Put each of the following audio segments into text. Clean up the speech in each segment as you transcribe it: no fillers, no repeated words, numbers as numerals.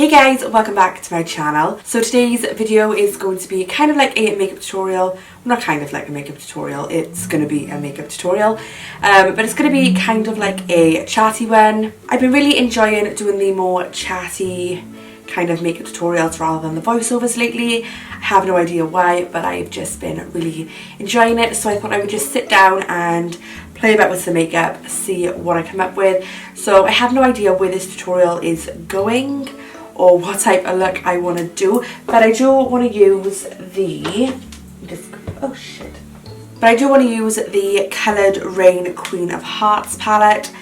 Hey guys, welcome back to my channel. So today's video is going to be kind of like a makeup tutorial. Well, not kind of like a makeup tutorial, it's going to be a makeup tutorial. But it's going to be kind of like a chatty one. I've been really enjoying doing the more chatty kind of makeup tutorials rather than the voiceovers lately. I have no idea why, but I've just been really enjoying it. So I thought I would just sit down and play a bit with the makeup, see what I come up with. So I have no idea where this tutorial is going or what type of look I want to do, but I do want to use the Coloured Rain Queen of Hearts palette.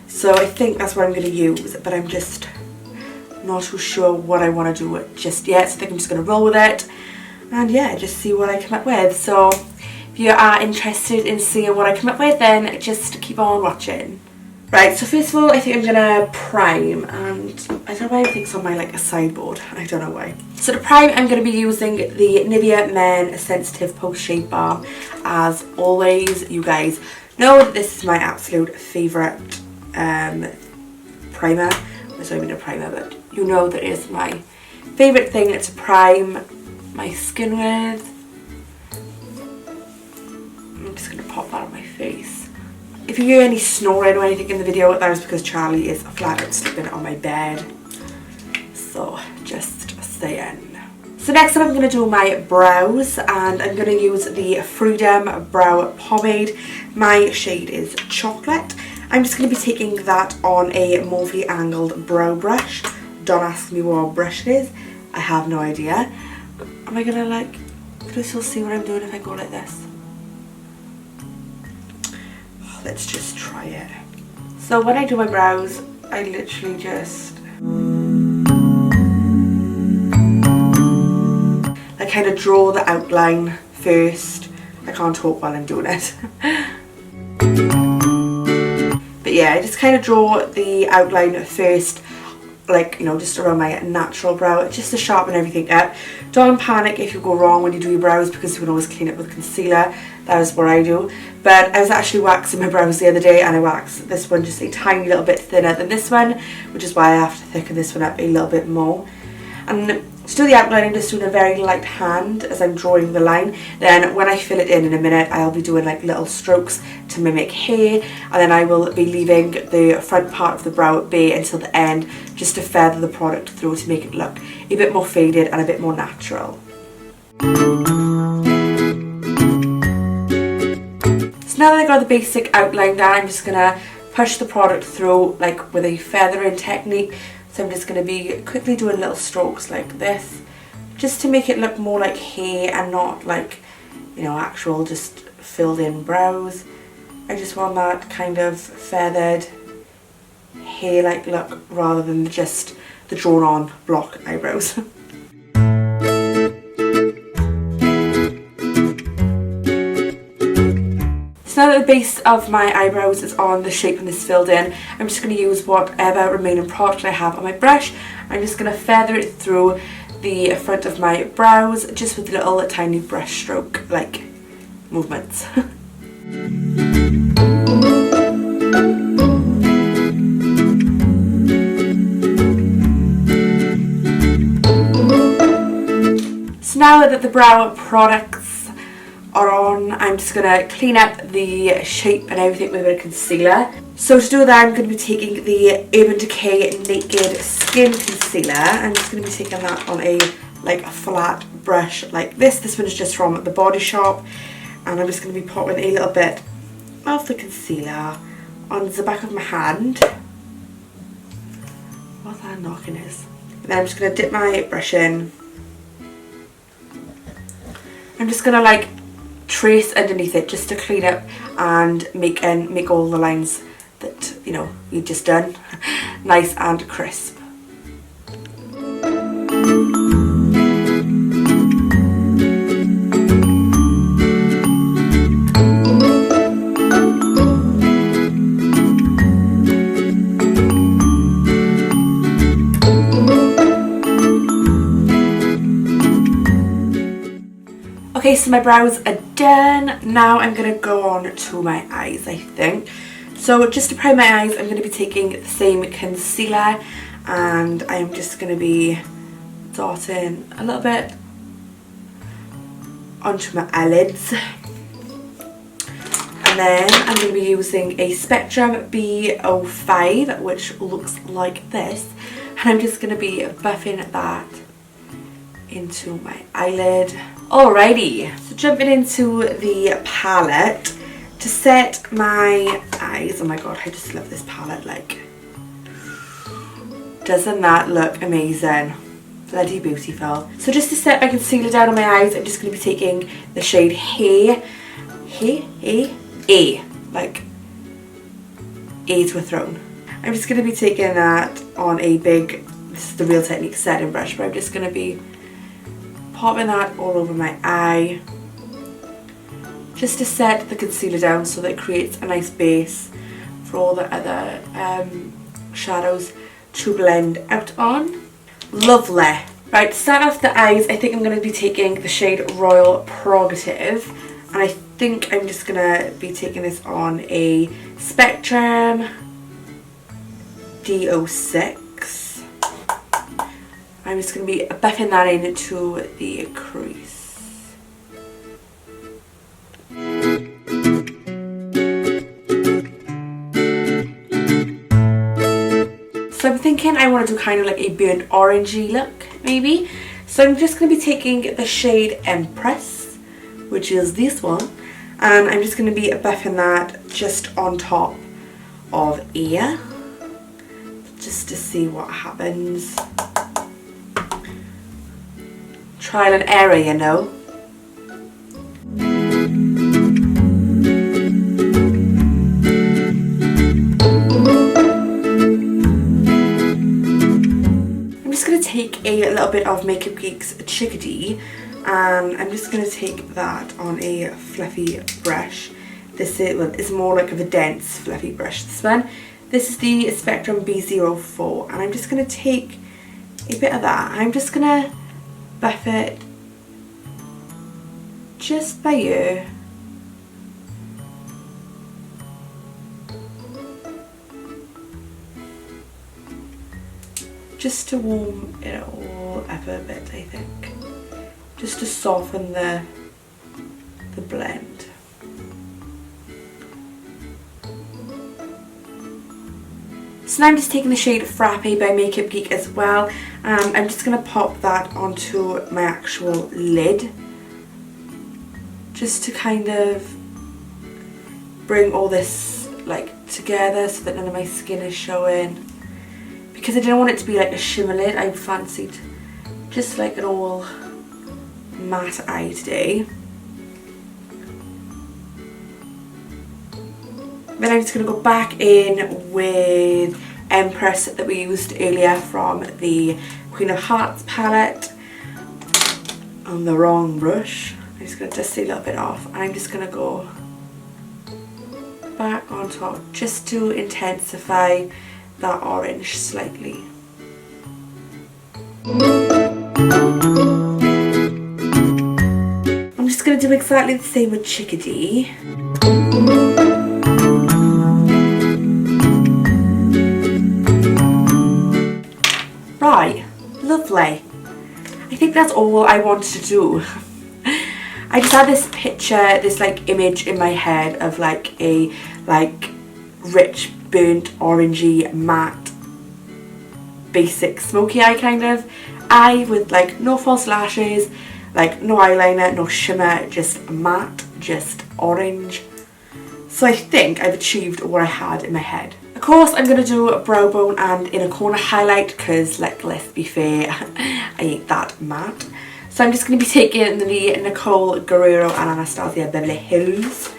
So I think that's what I'm going to use, but I'm just not too sure what I want to do just yet. So I think I'm just going to roll with it and yeah, just see what I come up with. So if you are interested in seeing what I come up with, then just keep on watching. Right, so first of all, I think I'm gonna prime, and I don't know why everything's on my like a sideboard. I don't know why. So to prime, I'm gonna be using the Nivea Men Sensitive Post Shave Balm. As always, you guys know that this is my absolute favourite primer. It's not even a primer, but you know that it is my favourite thing to prime my skin with. I'm just gonna pop that on my face. If you hear any snoring or anything in the video, that is because Charlie is flat out sleeping on my bed. So just saying. So next up I'm going to do my brows, and I'm going to use the Freedom Brow Pomade. My shade is Chocolate. I'm just going to be taking that on a multi-angled brow brush. Don't ask me what brush it is. I have no idea. Am I going to like, can you still see what I'm doing if I go like this? Let's just try it. So when I do my brows, I literally just I kind of draw the outline first. I can't talk while I'm doing it. But yeah, I just kind of draw the outline first, like, you know, just around my natural brow, just to sharpen everything up. Don't panic if you go wrong when you do your brows, because you can always clean it with concealer. That is what I do. But I was actually waxing my brows the other day, and I waxed this one just a tiny little bit thinner than this one, which is why I have to thicken this one up a little bit more. And to do the outline, I'm just doing a very light hand as I'm drawing the line. Then when I fill it in a minute, I'll be doing like little strokes to mimic hair, and then I will be leaving the front part of the brow bare until the end, just to feather the product through to make it look a bit more faded and a bit more natural. So now that I got the basic outline down, I'm just gonna push the product through like with a feathering technique. So I'm just going to be quickly doing little strokes like this, just to make it look more like hair and not like, you know, actual just filled in brows. I just want that kind of feathered hair-like look rather than just the drawn on block eyebrows. So now that the base of my eyebrows is on the shape and is filled in, I'm just going to use whatever remaining product I have on my brush. I'm just going to feather it through the front of my brows, just with little tiny brush stroke like movements. So now that the brow products are on, I'm just going to clean up the shape and everything with a bit of concealer. So to do that, I'm going to be taking the Urban Decay Naked Skin Concealer. I'm just going to be taking that on a flat brush like this. This one is just from the Body Shop, and I'm just going to be popping a little bit of the concealer on the back of my hand. What that knocking is. And then I'm just going to dip my brush in. I'm just going to like trace underneath it just to clean up and make all the lines that, you know, you've just done nice and crisp. Okay, so my brows are done. Now I'm going to go on to my eyes, I think. So just to prime my eyes, I'm going to be taking the same concealer, and I'm just going to be dotting a little bit onto my eyelids. And then I'm going to be using a Spectrum B05, which looks like this, and I'm just going to be buffing that into my eyelid. Alrighty, so jumping into the palette to set my eyes. Oh my god, I just love this palette. Like, doesn't that look amazing? Bloody beautiful. So just to set my concealer down on my eyes, I'm just going to be taking the shade A, like A to a throne. I'm just going to be taking that on a big, this is the Real Technique setting brush, but I'm just going to be popping that all over my eye just to set the concealer down so that it creates a nice base for all the other shadows to blend out on. Lovely. Right, to start off the eyes, I think I'm going to be taking the shade Royal Prerogative, and I think I'm just going to be taking this on a Spectrum D06. I'm just going to be buffing that into the crease. So I'm thinking I want to do kind of like a burnt orangey look, maybe. So I'm just going to be taking the shade Empress, which is this one, and I'm just going to be buffing that just on top of ear, just to see what happens. Trial and error, you know. Take a little bit of Makeup Geek's Chickadee, and I'm just going to take that on a fluffy brush. This is, well, it's more like of a dense fluffy brush, this one. This is the Spectrum B04, and I'm just going to take a bit of that. I'm just going to buff it just by ear. Just to warm it all up a bit, I think. Just to soften the blend. So now I'm just taking the shade Frappe by Makeup Geek as well. I'm just going to pop that onto my actual lid. Just to kind of bring all this like together so that none of my skin is showing. Because I didn't want it to be like a shimmer lid, I fancied just like an all matte eye today. Then I'm just going to go back in with Empress that we used earlier from the Queen of Hearts palette on the wrong brush. I'm just going to dust a little bit off, and I'm just going to go back on top just to intensify that orange slightly. I'm just going to do exactly the same with Chickadee. Right, lovely. I think that's all I wanted to do. I just had this picture, this like image in my head of like a rich burnt orangey matte basic smoky eye kind of eye with like no false lashes, like no eyeliner, no shimmer, just matte, just orange. So I think I've achieved what I had in my head. Of course I'm going to do a brow bone and inner corner highlight because, like, let's be fair, I ain't that matte. So I'm just going to be taking the Nicole Guerrero and Anastasia Beverly Hills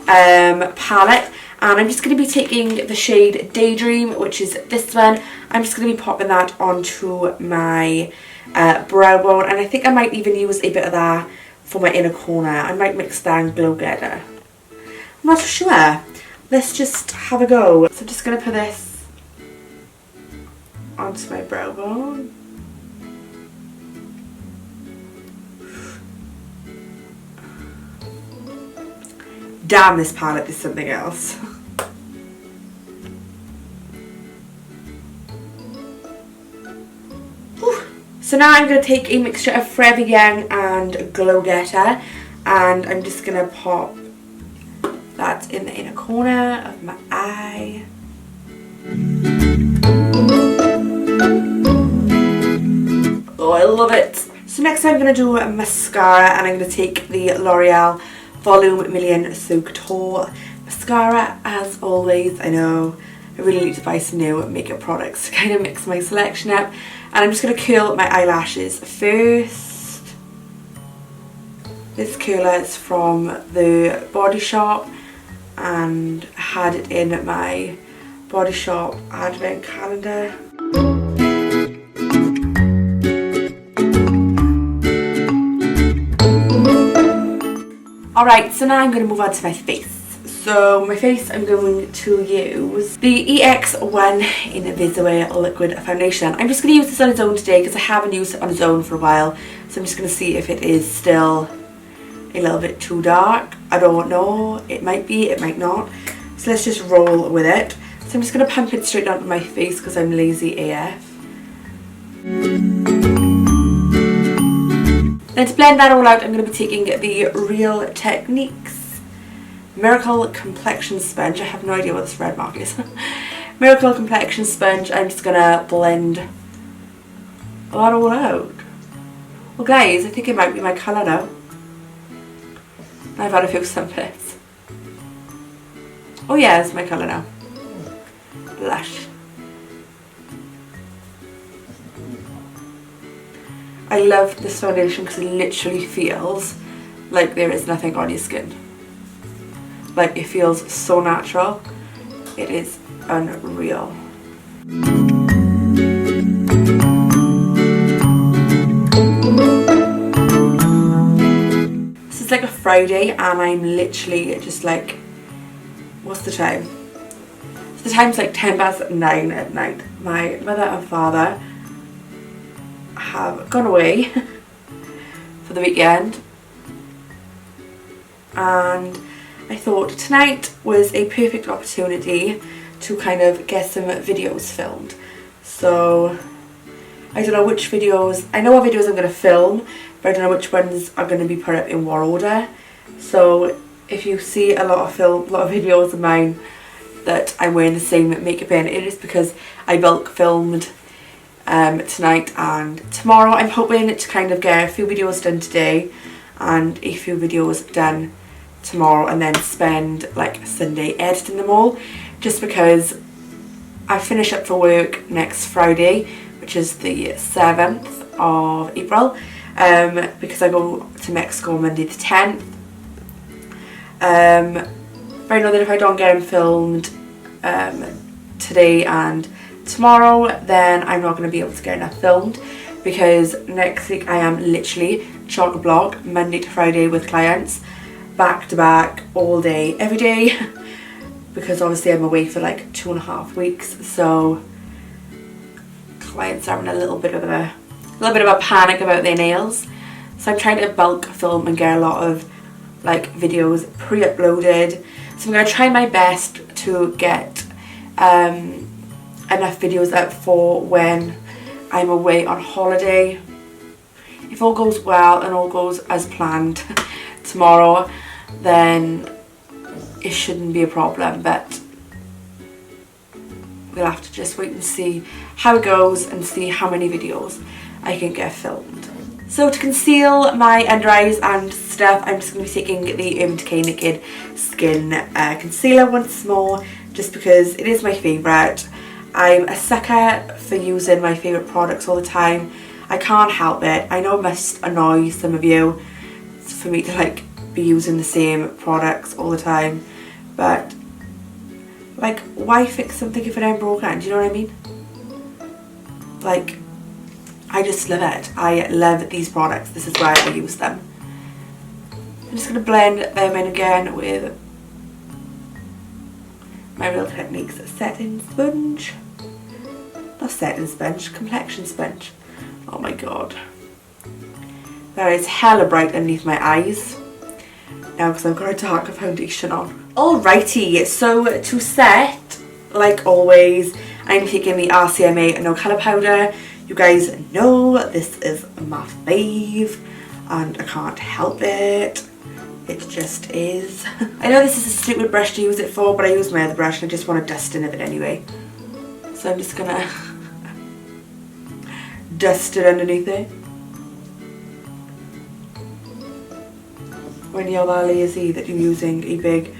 palette. And I'm just going to be taking the shade Daydream, which is this one. I'm just going to be popping that onto my brow bone. And I think I might even use a bit of that for my inner corner. I might mix that and Glow Getter. I'm not sure. Let's just have a go. So I'm just going to put this onto my brow bone. Damn, this palette is something else. So now I'm going to take a mixture of Forever Young and Glow Getter, and I'm just going to pop that in the inner corner of my eye. Oh, I love it. So next I'm going to do a mascara, and I'm going to take the L'Oreal Volume Million Soak Tall mascara. As always, I know I really need to buy some new makeup products to kind of mix my selection up. And I'm just going to curl my eyelashes first. This curler is from the Body Shop, and I had it in my Body Shop advent calendar. Alright, so now I'm going to move on to my face. So my face, I'm going to use the EX1 Invisible Liquid Foundation. I'm just going to use this on its own today because I haven't used it on its own for a while. So I'm just going to see if it is still a little bit too dark. I don't know. It might be, it might not. So let's just roll with it. So I'm just going to pump it straight onto my face because I'm lazy AF. Then to blend that all out, I'm going to be taking the Real Techniques Miracle Complexion Sponge. I have no idea what this red mark is. Miracle Complexion Sponge. I'm just going to blend that all out. Well guys, I think it might be my colour now. I've had a few sunbits. Oh yeah, it's my colour now. Lush. I love this foundation because it literally feels like there is nothing on your skin. Like, it feels so natural. It is unreal. This is like a Friday and I'm literally just like, what's the time? So the time's like 9:10 at night. My mother and father have gone away for the weekend, and I thought tonight was a perfect opportunity to kind of get some videos filmed. So I don't know which videos, I know what videos I'm going to film, but I don't know which ones are going to be put up in what order. So if you see a lot of videos of mine that I'm wearing the same makeup in, it is because I bulk filmed tonight and tomorrow. I'm hoping to kind of get a few videos done today and a few videos done tomorrow, and then spend like Sunday editing them all, just because I finish up for work next Friday, which is the 7th of April, because I go to Mexico Monday the 10th. But I know that if I don't get them filmed today and tomorrow, then I'm not going to be able to get enough filmed, because next week I am literally chock-a-block Monday to Friday with clients, back to back, all day, every day, because obviously I'm away for like 2.5 weeks. So clients are having a little bit of a panic about their nails. So I'm trying to bulk film and get a lot of like videos pre-uploaded. So I'm going to try my best to get enough videos up for when I'm away on holiday. If all goes well and all goes as planned tomorrow, then it shouldn't be a problem, but we'll have to just wait and see how it goes and see how many videos I can get filmed. So to conceal my under eyes and stuff, I'm just going to be taking the Urban Decay Naked Skin Concealer once more, just because it is my favourite. I'm a sucker for using my favourite products all the time. I can't help it. I know it must annoy some of you for me to like be using the same products all the time, but like, why fix something if it ain't broken? Do you know what I mean? Like, I just love it. I love these products. This is why I use them. I'm just going to blend them in again with my Real Techniques setting sponge. Not setting sponge, complexion sponge. Oh my god. That is hella bright underneath my eyes now because I've got a darker foundation on. Alrighty, so to set, like always, I'm taking the RCMA No Colour Powder. You guys know this is my fave and I can't help it. It just is. I know this is a stupid brush to use it for, but I use my other brush and I just want to dust in of it anyway. So I'm just gonna dust it underneath it. When you're that lazy that you're using a big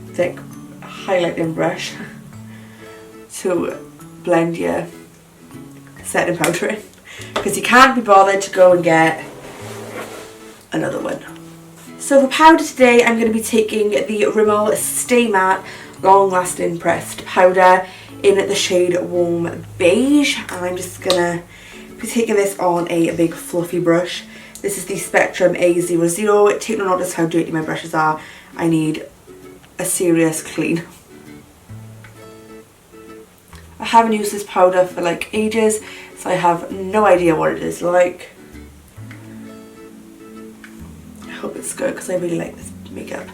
thick highlighting brush to blend your setting powder in, because you can't be bothered to go and get another one. So for powder today I'm going to be taking the Rimmel Stay Matte Long Lasting Pressed Powder in the shade Warm Beige, and I'm just going to be taking this on a big fluffy brush. This is the Spectrum A00. Take no notice how dirty my brushes are. I need a serious clean. I haven't used this powder for like ages, so I have no idea what it is like. I hope it's good because I really like this makeup.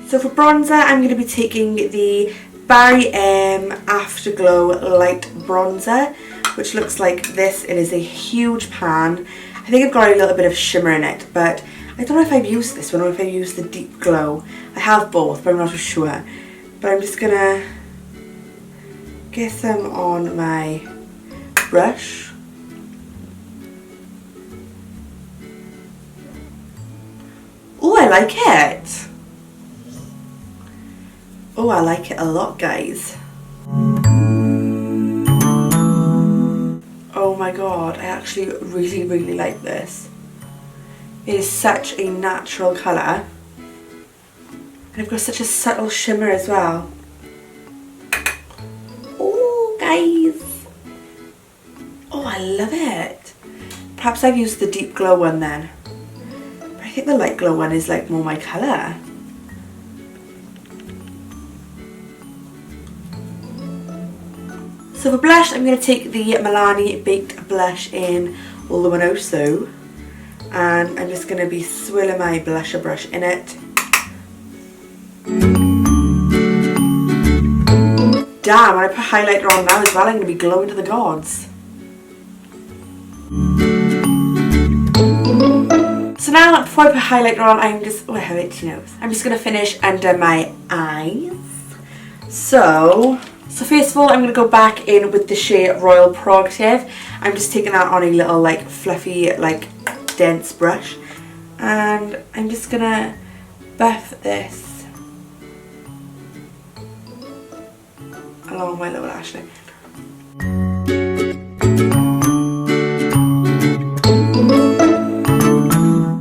So for bronzer I'm going to be taking the Barry M Afterglow Light Bronzer, which looks like this. It is a huge pan. I think I've got a little bit of shimmer in it, but I don't know if I've used this one or if I've used the Deep Glow. I have both, but I'm not too sure. But I'm just gonna get some on my brush. Oh, I like it. Oh, I like it a lot, guys. Oh my god, I actually really like this. It is such a natural colour. And I've got such a subtle shimmer as well. Oh, guys. Oh, I love it. Perhaps I've used the Deep Glow one then. But I think the Light Glow one is like more my colour. So for blush, I'm going to take the Milani Baked Blush in Luminoso, and I'm just going to be swirling my blusher brush in it. Damn, when I put highlighter on now as well, I'm going to be glowing to the gods. So now, before I put highlighter on, I'm just, oh I have itchy nose. I'm just going to finish under my eyes. So first of all, I'm going to go back in with the shade Royal Prerogative. I'm just taking that on a little like fluffy, like dense brush. And I'm just going to buff this along my lower lash line.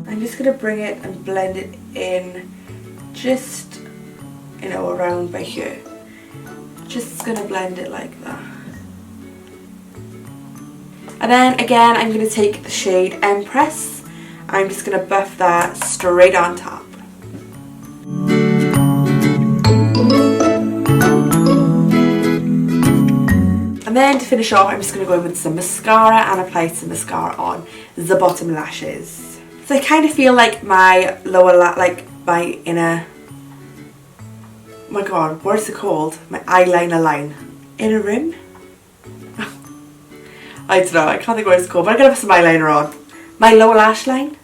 I'm just going to bring it and blend it in just, you know, around by here. Just going to blend it like that. And then again I'm going to take the shade Empress. I'm just going to buff that straight on top. And then to finish off I'm just going to go in with some mascara and apply some mascara on the bottom lashes. So I kind of feel like my lower like my inner, oh my god, what is it called? My eyeliner line. Inner rim? I don't know, I can't think what it's called, but I'm going to put some eyeliner on. My lower lash line?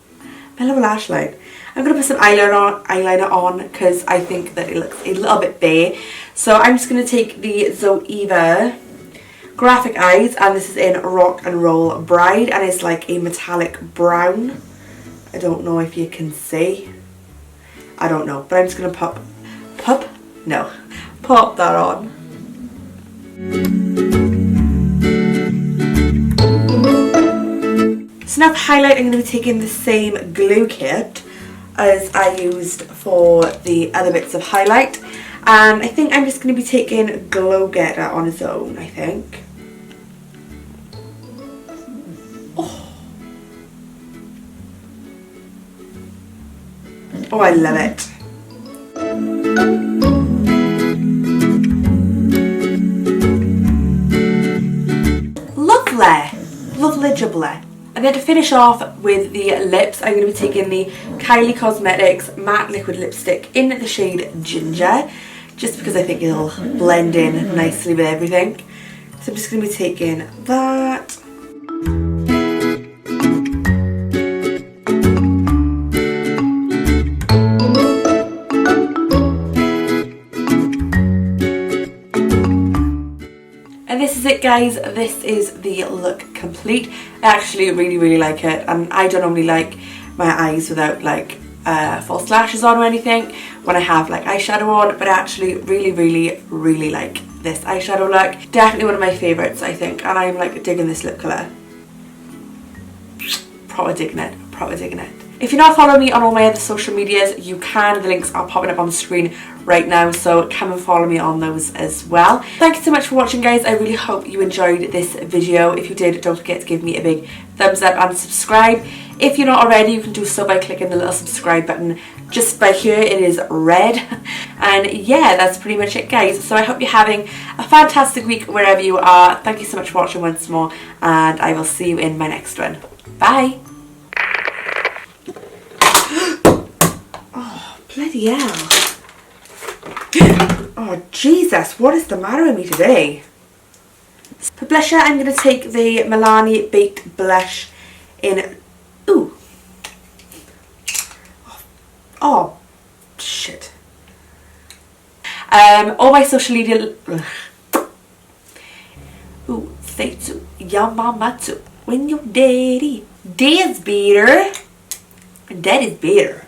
My lower lash line. I'm going to put some eyeliner on because I think that it looks a little bit bare. So I'm just going to take the Zoeva Graphic Eyes, and this is in Rock and Roll Bride, and it's like a metallic brown. I don't know if you can see. I don't know, but I'm just going to pop that on. So now for highlight I'm going to be taking the same glue kit as I used for the other bits of highlight, and I think I'm just going to be taking Glow Getter on its own, I think. Oh, I love it. Lovely jubbly. And then to finish off with the lips, I'm going to be taking the Kylie Cosmetics Matte Liquid Lipstick in the shade Ginger. just because I think it'll blend in nicely with everything. So I'm just going to be taking that. And this is it, guys. This is the look complete. I actually really like it, and I don't normally like my eyes without like false lashes on or anything when I have like eyeshadow on, but I actually really like this eyeshadow look. Definitely one of my favourites, I think, and I'm like digging this lip colour. Proper digging it. If you're not following me on all my other social medias, you can. The links are popping up on the screen right now, so come and follow me on those as well. Thank you so much for watching, guys. I really hope you enjoyed this video. If you did, don't forget to give me a big thumbs up and subscribe. If you're not already, you can do so by clicking the little subscribe button just by here. It is red. And yeah, that's pretty much it, guys. So I hope you're having a fantastic week wherever you are. Thank you so much for watching once more, and I will see you in my next one. Bye. Oh, bloody hell. Oh, Jesus, what is the matter with me today? For blusher, I'm going to take the Milani Baked Blush in... Ooh. Oh, shit. All my social media... Ooh, say to your mama too. When your daddy is better, dad is better.